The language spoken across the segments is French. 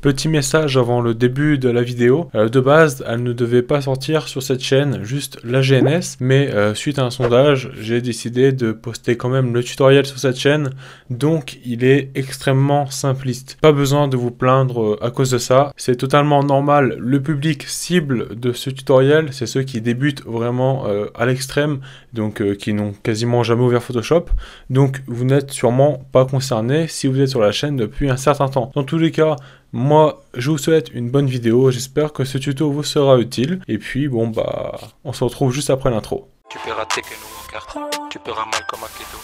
Petit message avant le début de la vidéo, de base elle ne devait pas sortir sur cette chaîne, juste la GNS, mais suite à un sondage, j'ai décidé de poster quand même le tutoriel sur cette chaîne, donc il est extrêmement simpliste. Pas besoin de vous plaindre à cause de ça, c'est totalement normal. Le public cible de ce tutoriel, c'est ceux qui débutent vraiment à l'extrême, donc qui n'ont quasiment jamais ouvert Photoshop, donc vous n'êtes sûrement pas concerné si vous êtes sur la chaîne depuis un certain temps. Dans tous les cas, moi, je vous souhaite une bonne vidéo, j'espère que ce tuto vous sera utile. Et puis, bon, bah, on se retrouve juste après l'intro. Tu peux rater que nous on carte, tu peux ramal comme un keto.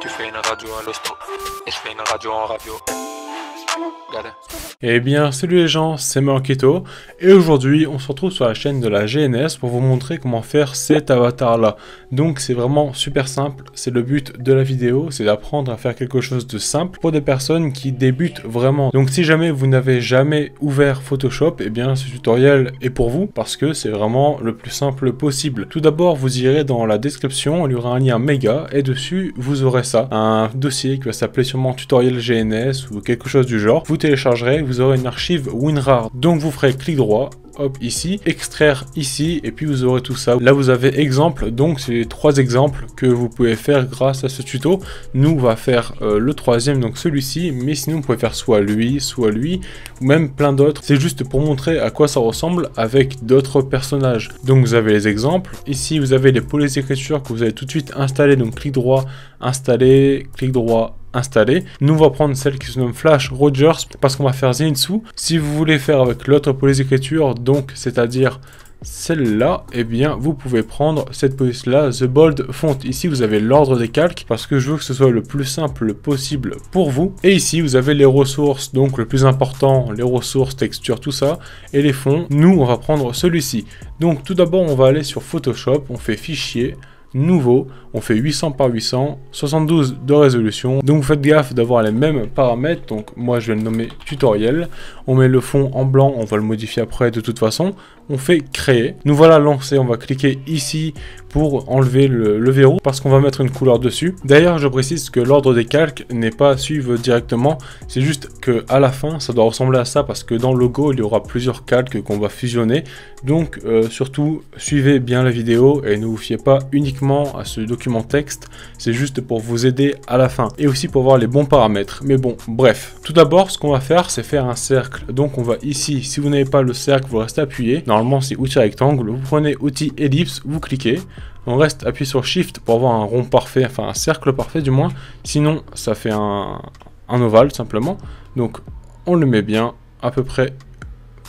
Tu fais une radio à l'hosto, et je fais une radio en radio. Eh bien, salut les gens, c'est Marquito, et aujourd'hui, on se retrouve sur la chaîne de la GNS pour vous montrer comment faire cet avatar-là. Donc, c'est vraiment super simple, c'est le but de la vidéo, c'est d'apprendre à faire quelque chose de simple pour des personnes qui débutent vraiment. Donc, si jamais vous n'avez jamais ouvert Photoshop, eh bien, ce tutoriel est pour vous, parce que c'est vraiment le plus simple possible. Tout d'abord, vous irez dans la description, il y aura un lien méga, et dessus, vous aurez ça, un dossier qui va s'appeler sûrement tutoriel GNS ou quelque chose du genre. Vous téléchargerez, vous aurez une archive WinRAR. Donc vous ferez clic droit, hop ici, extraire ici, et puis vous aurez tout ça. Là vous avez exemple, donc c'est les 3 exemples que vous pouvez faire grâce à ce tuto. Nous on va faire le troisième, donc celui-ci, mais sinon vous pouvez faire soit lui, ou même plein d'autres. C'est juste pour montrer à quoi ça ressemble avec d'autres personnages. Donc vous avez les exemples, ici vous avez les polices d'écriture que vous allez tout de suite installer, donc clic droit, installer, clic droit, installer. Nous on va prendre celle qui se nomme Flash Rogers parce qu'on va faire Zenitsu. Si vous voulez faire avec l'autre police d'écriture, donc c'est-à-dire celle-là, eh bien vous pouvez prendre cette police là, The Bold Font. Ici vous avez l'ordre des calques parce que je veux que ce soit le plus simple possible pour vous. Et ici vous avez les ressources, donc le plus important, les ressources, textures, tout ça, et les fonds. Nous on va prendre celui-ci. Donc tout d'abord on va aller sur Photoshop, on fait fichier, nouveau, on fait 800 par 800, 72 de résolution, donc vous faites gaffe d'avoir les mêmes paramètres, donc moi je vais le nommer tutoriel, on met le fond en blanc, on va le modifier après de toute façon, on fait créer, nous voilà lancés, on va cliquer ici pour enlever le verrou, parce qu'on va mettre une couleur dessus. D'ailleurs je précise que l'ordre des calques n'est pas à suivre directement, c'est juste que à la fin ça doit ressembler à ça, parce que dans le logo il y aura plusieurs calques qu'on va fusionner, donc surtout suivez bien la vidéo et ne vous fiez pas uniquement à ce document texte, c'est juste pour vous aider à la fin et aussi pour voir les bons paramètres. Mais bon, bref, tout d'abord ce qu'on va faire c'est faire un cercle. Donc on va ici, si vous n'avez pas le cercle, vous restez appuyé, normalement c'est outil rectangle, vous prenez outil ellipse, vous cliquez, on reste appuyé sur shift pour avoir un rond parfait, enfin un cercle parfait du moins, sinon ça fait un ovale simplement. Donc on le met bien à peu près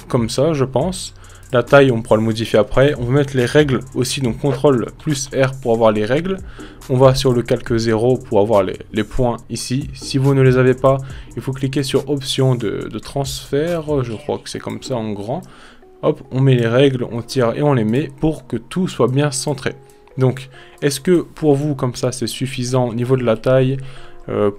comme ça je pense. La taille, on pourra le modifier après. On va mettre les règles aussi, donc CTRL plus R pour avoir les règles. On va sur le calque 0 pour avoir les points ici. Si vous ne les avez pas, il faut cliquer sur option de transfert. Je crois que c'est comme ça en grand. Hop, on met les règles, on tire et on les met pour que tout soit bien centré. Donc, est-ce que pour vous, comme ça, c'est suffisant au niveau de la taille ?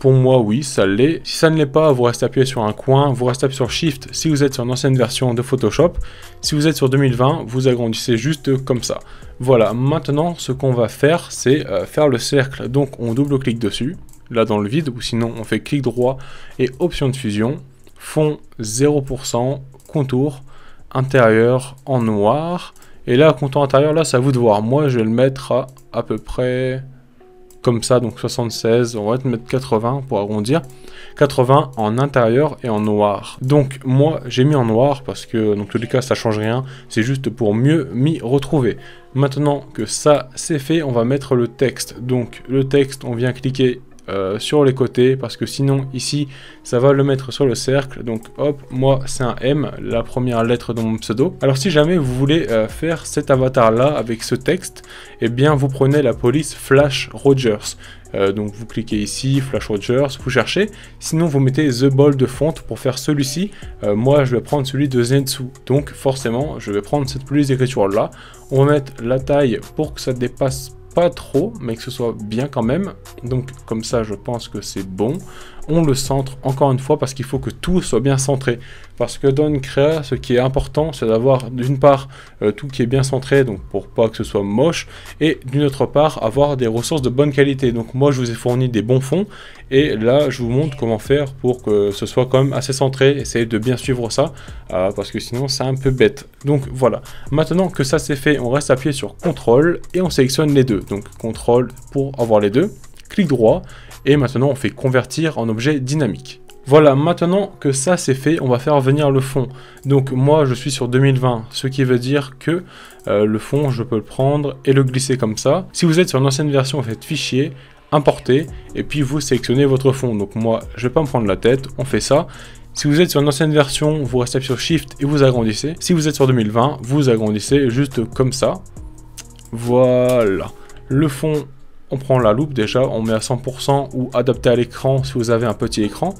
Pour moi oui, ça l'est. Si ça ne l'est pas, vous restez appuyé sur un coin, vous restez appuyé sur Shift si vous êtes sur une ancienne version de Photoshop. Si vous êtes sur 2020, vous agrandissez juste comme ça. Voilà, maintenant ce qu'on va faire, c'est faire le cercle. Donc on double-clique dessus, là dans le vide, ou sinon on fait clic droit et option de fusion, fond 0%, contour, intérieur en noir. Et là, contour intérieur, là c'est à vous de voir. Moi je vais le mettre à peu près comme ça, donc 76, on va mettre 80 pour arrondir, 80 en intérieur et en noir. Donc moi j'ai mis en noir parce que dans tous les cas ça change rien, c'est juste pour mieux m'y retrouver. Maintenant que ça c'est fait, on va mettre le texte. Donc le texte, on vient cliquer sur les côtés parce que sinon ici ça va le mettre sur le cercle. Donc hop, moi c'est un M, la première lettre de mon pseudo. Alors si jamais vous voulez faire cet avatar là avec ce texte, eh bien vous prenez la police Flash Rogers. Donc vous cliquez ici, Flash Rogers, vous cherchez, sinon vous mettez The Bold Font pour faire celui-ci. Moi je vais prendre celui de Zenitsu, donc forcément je vais prendre cette police d'écriture là. On va mettre la taille pour que ça dépasse pas trop, mais que ce soit bien quand même. Donc comme ça je pense que c'est bon. on le centre encore une fois parce qu'il faut que tout soit bien centré. Parce que dans une créa, ce qui est important, c'est d'avoir d'une part tout qui est bien centré, donc pour pas que ce soit moche, et d'une autre part avoir des ressources de bonne qualité. Donc moi je vous ai fourni des bons fonds, et là je vous montre comment faire pour que ce soit quand même assez centré. Essayez de bien suivre ça, parce que sinon c'est un peu bête. Donc voilà, maintenant que ça c'est fait, on reste appuyé sur CTRL et on sélectionne les deux. Donc CTRL pour avoir les deux, clic droit, et maintenant on fait convertir en objet dynamique. Voilà, maintenant que ça c'est fait, on va faire venir le fond. Donc moi je suis sur 2020, ce qui veut dire que le fond je peux le prendre et le glisser comme ça. Si vous êtes sur une ancienne version, vous faites fichier, importer, et puis vous sélectionnez votre fond. Donc moi je vais pas me prendre la tête, on fait ça. Si vous êtes sur une ancienne version, vous restez sur Shift et vous agrandissez. Si vous êtes sur 2020, vous agrandissez juste comme ça. Voilà. Le fond, on prend la loupe déjà, on met à 100% ou adapté à l'écran si vous avez un petit écran.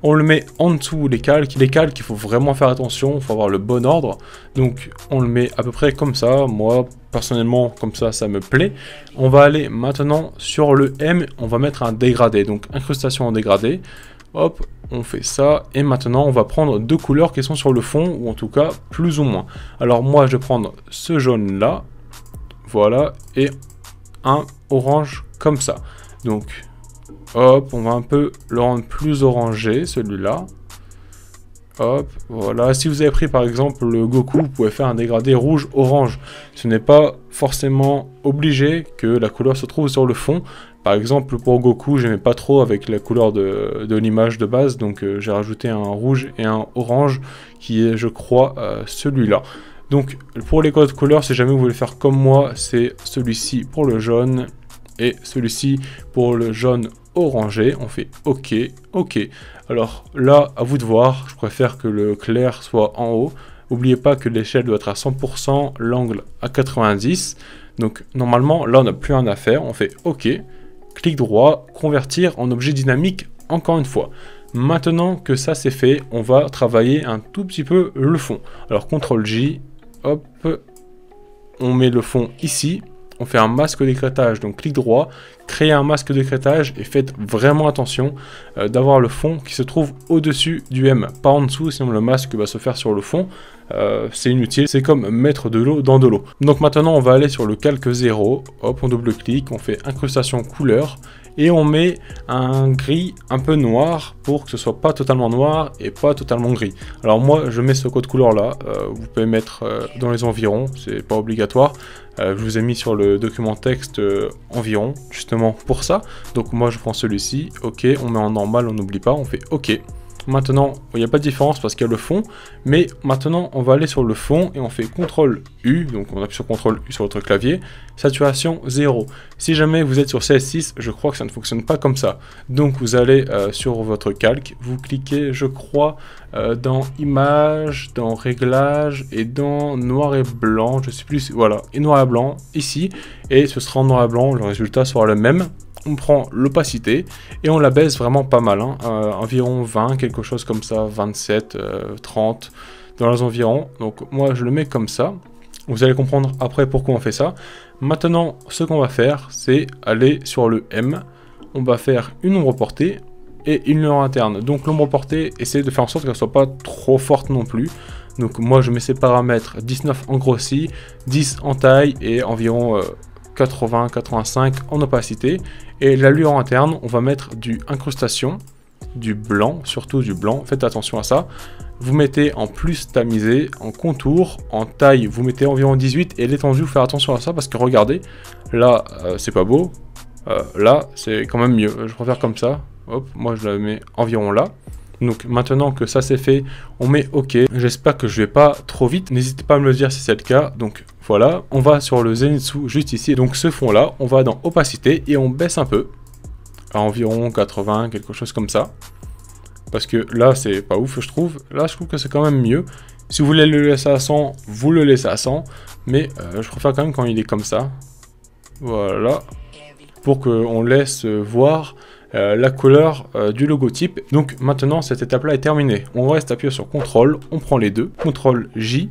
On le met en dessous les calques. Les calques, il faut vraiment faire attention, il faut avoir le bon ordre. Donc on le met à peu près comme ça. Moi, personnellement, comme ça me plaît. On va aller maintenant sur le M, on va mettre un dégradé. Donc incrustation en dégradé. Hop, on fait ça. Et maintenant, on va prendre deux couleurs qui sont sur le fond, ou en tout cas, plus ou moins. Alors moi, je vais prendre ce jaune-là. Voilà, et un orange comme ça. Donc... hop, on va un peu le rendre plus orangé, celui-là. Hop, voilà. Si vous avez pris par exemple le Goku, vous pouvez faire un dégradé rouge-orange. Ce n'est pas forcément obligé que la couleur se trouve sur le fond. Par exemple, pour Goku, j'aimais pas trop avec la couleur de l'image de base. Donc j'ai rajouté un rouge et un orange qui est, je crois, celui-là. Donc pour les codes couleurs, si jamais vous voulez faire comme moi, c'est celui-ci pour le jaune et celui-ci pour le jaune orangé. On fait OK, OK. Alors là, à vous de voir, je préfère que le clair soit en haut. N'oubliez pas que l'échelle doit être à 100%, l'angle à 90. Donc normalement, là on n'a plus rien à faire. On fait OK, clic droit, convertir en objet dynamique encore une fois. Maintenant que ça c'est fait, on va travailler un tout petit peu le fond. Alors CTRL J, hop, on met le fond ici. On fait un masque d'écrêtage, donc clic droit, créer un masque d'écrêtage et faites vraiment attention d'avoir le fond qui se trouve au-dessus du M, pas en dessous, sinon le masque va se faire sur le fond, c'est inutile, c'est comme mettre de l'eau dans de l'eau. Donc maintenant on va aller sur le calque 0, hop, on double-clique, on fait incrustation couleur, et on met un gris un peu noir pour que ce soit pas totalement noir et pas totalement gris. Alors moi je mets ce code couleur là, vous pouvez mettre dans les environs, c'est pas obligatoire. Je vous ai mis sur le document texte environ, justement pour ça. Donc moi je prends celui-ci, ok, on met en normal, on n'oublie pas, on fait ok. Maintenant, il n'y a pas de différence parce qu'il y a le fond, mais maintenant on va aller sur le fond et on fait CTRL U, donc on appuie sur CTRL U sur votre clavier, saturation 0. Si jamais vous êtes sur CS6, je crois que ça ne fonctionne pas comme ça. Donc vous allez sur votre calque, vous cliquez, je crois, dans Images, dans Réglages et dans Noir et Blanc, je sais plus, voilà, et Noir et Blanc ici, et ce sera en noir et blanc, le résultat sera le même. On prend l'opacité et on la baisse vraiment pas mal, hein, environ 20, quelque chose comme ça, 27, 30 dans les environs. Donc moi je le mets comme ça, vous allez comprendre après pourquoi on fait ça. Maintenant ce qu'on va faire c'est aller sur le M, on va faire une ombre portée et une lueur interne. Donc l'ombre portée, essayez de faire en sorte qu'elle soit pas trop forte non plus. Donc moi je mets ces paramètres 19 en grossi, 10 en taille et environ 80-85 en opacité. Et la lueur interne, on va mettre du incrustation, du blanc, surtout du blanc, faites attention à ça. Vous mettez en plus tamisé, en contour, en taille, vous mettez environ 18 et l'étendue, vous faites attention à ça parce que regardez, là c'est pas beau, là c'est quand même mieux, je préfère comme ça, hop, moi je la mets environ là. Donc maintenant que ça c'est fait, on met OK. J'espère que je vais pas trop vite. N'hésitez pas à me le dire si c'est le cas. Donc voilà, on va sur le Zenitsu juste ici. Donc ce fond là, on va dans opacité et on baisse un peu. À environ 80, quelque chose comme ça. Parce que là c'est pas ouf je trouve. Là je trouve que c'est quand même mieux. Si vous voulez le laisser à 100, vous le laissez à 100. Mais je préfère quand même quand il est comme ça. Voilà. Pour qu'on laisse voir la couleur du logotype. Donc maintenant cette étape là est terminée. On reste appuyé sur CTRL, on prend les deux, CTRL J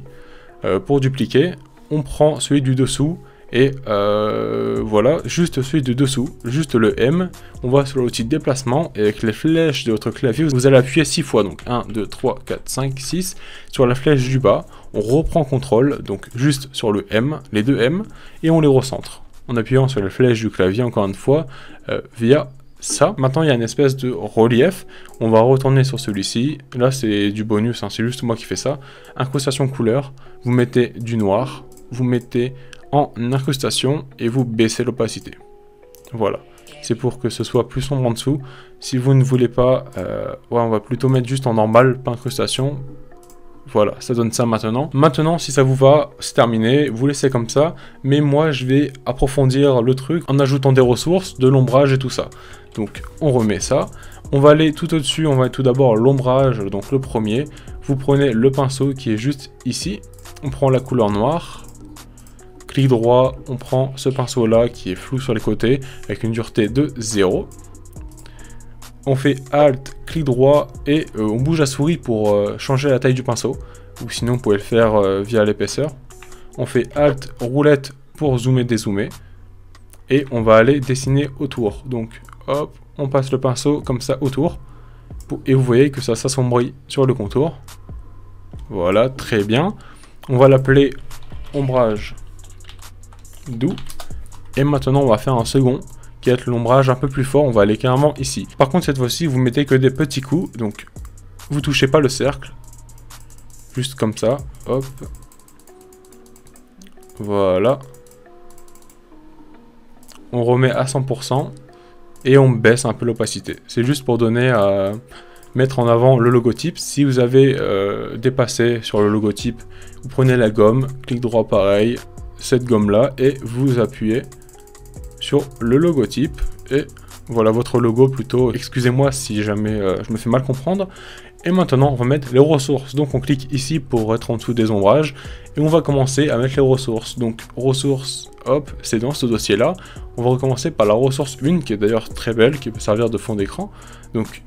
pour dupliquer, on prend celui du dessous Et voilà, juste celui de dessous, juste le M, on va sur l'outil déplacement, et avec les flèches de votre clavier, vous allez appuyer 6 fois, donc 1, 2, 3, 4, 5, 6, sur la flèche du bas, on reprend contrôle, donc juste sur le M, les deux M, et on les recentre, en appuyant sur les flèches du clavier, encore une fois, via ça. Maintenant il y a une espèce de relief, on va retourner sur celui-ci, là c'est du bonus, hein, c'est juste moi qui fais ça, incrustation couleur, vous mettez du noir, vous mettez en incrustation et vous baissez l'opacité. Voilà, c'est pour que ce soit plus sombre en dessous. Si vous ne voulez pas, ouais, on va plutôt mettre juste en normal, pas incrustation. Voilà, ça donne ça maintenant. Maintenant, si ça vous va, c'est terminé, vous laissez comme ça. Mais moi, je vais approfondir le truc en ajoutant des ressources, de l'ombrage et tout ça. Donc, on remet ça. On va aller tout au-dessus, on va tout d'abord l'ombrage, donc le premier. Vous prenez le pinceau qui est juste ici. On prend la couleur noire. Clic droit, on prend ce pinceau là qui est flou sur les côtés avec une dureté de 0. On fait Alt, clic droit et on bouge la souris pour changer la taille du pinceau. Ou sinon vous pouvez le faire via l'épaisseur. On fait Alt, roulette pour zoomer, dézoomer. Et on va aller dessiner autour. Donc hop, on passe le pinceau comme ça autour. Et vous voyez que ça s'assombrit sur le contour. Voilà, très bien. On va l'appeler ombrage doux. Et maintenant on va faire un second qui va être l'ombrage un peu plus fort, on va aller carrément ici. Par contre cette fois-ci vous mettez que des petits coups, donc vous touchez pas le cercle, juste comme ça, hop, voilà. On remet à 100% et on baisse un peu l'opacité. C'est juste pour donner à mettre en avant le logotype. Si vous avez dépassé sur le logotype, vous prenez la gomme, clic droit pareil, cette gomme là et vous appuyez sur le logotype et voilà votre logo plutôt. Excusez-moi si jamais je me fais mal comprendre. Et maintenant on va mettre les ressources, donc on clique ici pour être en dessous des ombrages et on va commencer à mettre les ressources. Donc ressources, hop, c'est dans ce dossier là. On va recommencer par la ressource 1 qui est d'ailleurs très belle, qui peut servir de fond d'écran. Donc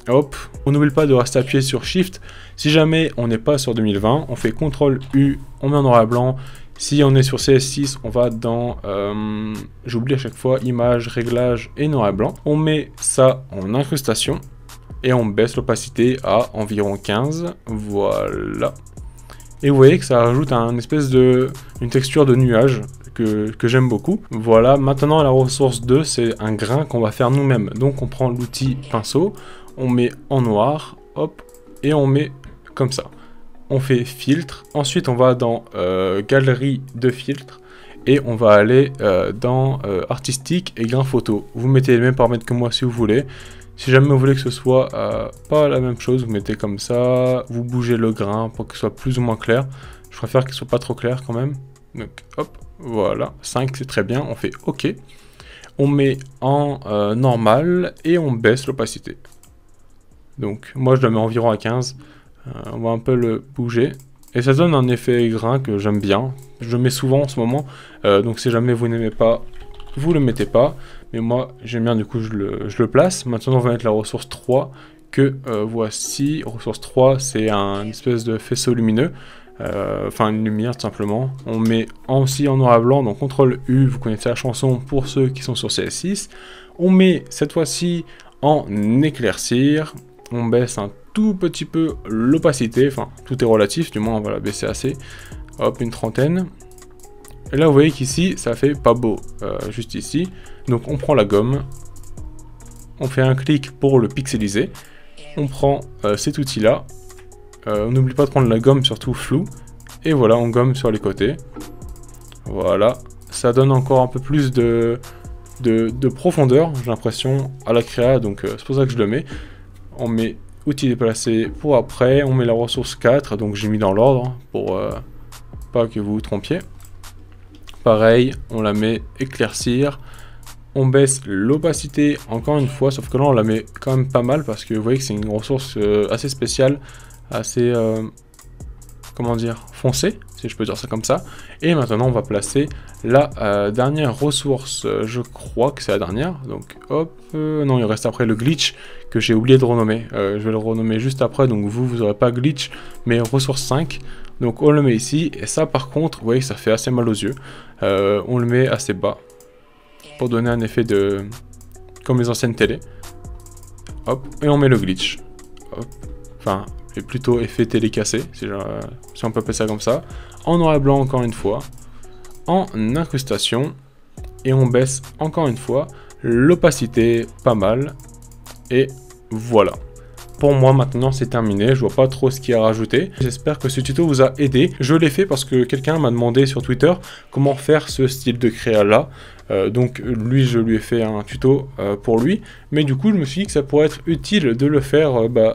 hop, on n'oublie pas de rester appuyé sur Shift. Si jamais on n'est pas sur 2020, on fait CTRL U, on met en noir et blanc. Si on est sur CS6, on va dans, j'oublie à chaque fois, images, réglages et noir et blanc. On met ça en incrustation et on baisse l'opacité à environ 15, voilà. Et vous voyez que ça rajoute une espèce de, une texture de nuage que j'aime beaucoup. Voilà, maintenant la ressource 2, c'est un grain qu'on va faire nous-mêmes. Donc on prend l'outil pinceau, on met en noir, hop, et on met comme ça. On fait filtre, ensuite on va dans galerie de filtre et on va aller dans artistique et grain photo. Vous mettez les mêmes paramètres que moi si vous voulez. Si jamais vous voulez que ce soit pas la même chose, vous mettez comme ça, vous bougez le grain pour que ce soit plus ou moins clair. Je préfère qu'il soit pas trop clair quand même. Donc hop, voilà, 5 c'est très bien, on fait OK. On met en normal et on baisse l'opacité. Donc moi je le mets environ à 15. On va un peu le bouger et ça donne un effet grain que j'aime bien. Je le mets souvent en ce moment, donc si jamais vous n'aimez pas, vous le mettez pas. Mais moi j'aime bien, du coup je le place. Maintenant on va mettre la ressource 3 que voici. Ressource 3 c'est un espèce de faisceau lumineux, enfin une lumière tout simplement. On met aussi en noir et blanc, donc CTRL U, vous connaissez la chanson pour ceux qui sont sur CS6. On met cette fois-ci en éclaircir, on baisse un tout petit peu l'opacité, enfin tout est relatif, du moins on va la baisser assez, hop, une trentaine. Et là vous voyez qu'ici ça fait pas beau, juste ici. Donc on prend la gomme, on fait un clic pour le pixeliser, on prend cet outil là, on n'oublie pas de prendre la gomme surtout floue, et voilà on gomme sur les côtés. Voilà, ça donne encore un peu plus de profondeur, j'ai l'impression, à la créa, donc c'est pour ça que je le mets. On met outil déplacé pour après, on met la ressource 4, donc j'ai mis dans l'ordre pour pas que vous vous trompiez. Pareil, on la met éclaircir, on baisse l'opacité encore une fois, sauf que là on la met quand même pas mal parce que vous voyez que c'est une ressource assez spéciale, assez, comment dire, foncée, si je peux dire ça comme ça. Et maintenant on va placer la dernière ressource, je crois que c'est la dernière, donc hop, non il reste après le glitch que j'ai oublié de renommer. Je vais le renommer juste après, donc vous n'aurez pas glitch, mais ressource 5. Donc on le met ici, et ça par contre, vous voyez que ça fait assez mal aux yeux. On le met assez bas, pour donner un effet de... comme les anciennes télé. Hop, et on met le glitch. Hop. Enfin, et plutôt effet télé cassé, si on peut appeler ça comme ça. En noir et blanc encore une fois. En incrustation. Et on baisse encore une fois l'opacité, pas mal. Et voilà. Pour moi maintenant c'est terminé, je vois pas trop ce qu'il y a à rajouter. J'espère que ce tuto vous a aidé. Je l'ai fait parce que quelqu'un m'a demandé sur Twitter comment faire ce style de créa là. Donc lui, je lui ai fait un tuto pour lui. Mais du coup je me suis dit que ça pourrait être utile de le faire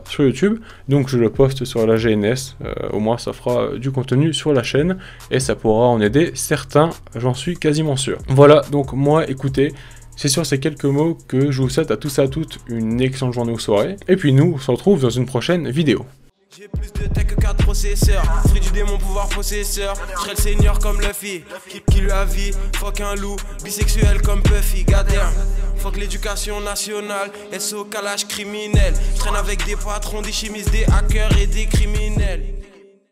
sur YouTube. Donc je le poste sur la GNS. Au moins ça fera du contenu sur la chaîne. Et ça pourra en aider certains, j'en suis quasiment sûr. Voilà, donc moi écoutez, c'est sur ces quelques mots que je vous souhaite à tous et à toutes une excellente journée ou soirée. Et puis nous, on se retrouve dans une prochaine vidéo. J'ai plus de tech que 4 processeurs. Fruit du démon, pouvoir possesseur. Je serai le seigneur comme Luffy, qui lui a vie. Fuck un loup, bisexuel comme Puffy. Goddamn. Fuck l'éducation nationale, SO calage criminel. Je traîne avec des patrons, des chimistes, des hackers et des criminels.